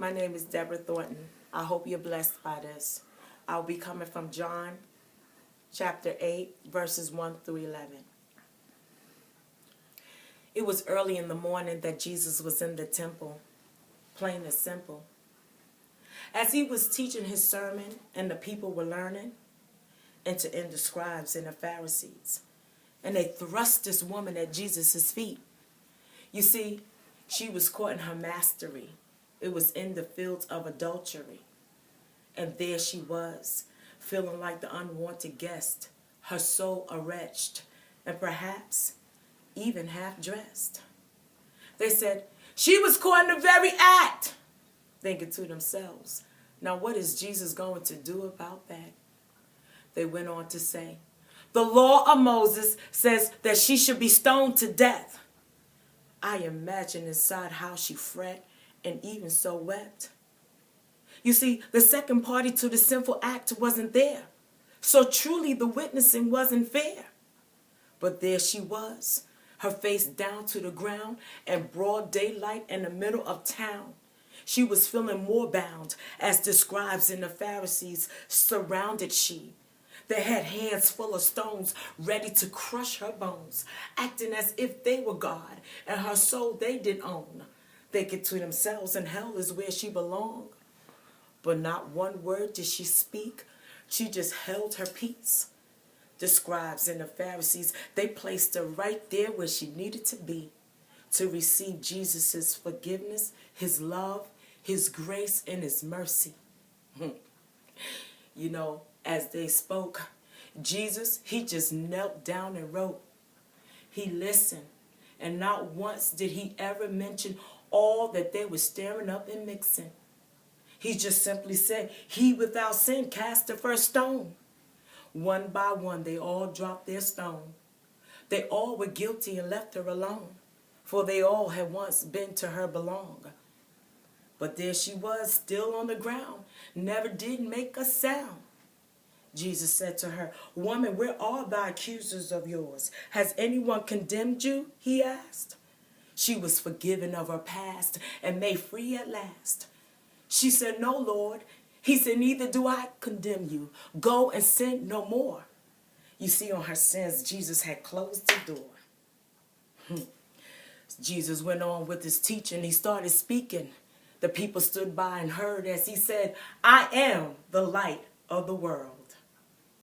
My name is Debra Thornton. I hope you're blessed by this. I'll be coming from John chapter 8, verses 1 through 11. It was early in the morning that Jesus was in the temple, plain and simple. As he was teaching his sermon and the people were learning, enter in the scribes and the Pharisees, and they thrust this woman at Jesus' feet. You see, she was caught in her mastery. It was in the fields of adultery. And there she was, feeling like the unwanted guest, her soul wretched, and perhaps even half-dressed. They said, she was caught in the very act, thinking to themselves, now what is Jesus going to do about that? They went on to say, the law of Moses says that she should be stoned to death. I imagine inside how she fret and even so wept. You see, the second party to the sinful act wasn't there. So truly the witnessing wasn't fair. But there she was, her face down to the ground and broad daylight in the middle of town. She was feeling more bound as the scribes and the Pharisees surrounded she. They had hands full of stones ready to crush her bones, acting as if they were God and her soul they did own. Thinking to themselves, and hell is where she belonged. But not one word did she speak. She just held her peace. The scribes and the Pharisees, they placed her right there where she needed to be to receive Jesus' forgiveness, his love, his grace, and his mercy. You know, as they spoke, Jesus, he just knelt down and wrote. He listened, and not once did he ever mention all that they were stirring up and mixing. He just simply said, he without sin cast the first stone. One by one, they all dropped their stone. They all were guilty and left her alone, for they all had once been to her belong. But there she was, still on the ground, never did make a sound. Jesus said to her, woman, where are thy accusers of yours? Has anyone condemned you? He asked. She was forgiven of her past and made free at last. She said, no, Lord. He said, neither do I condemn you. Go and sin no more. You see, on her sins, Jesus had closed the door. Jesus went on with his teaching. He started speaking. The people stood by and heard as he said, I am the light of the world.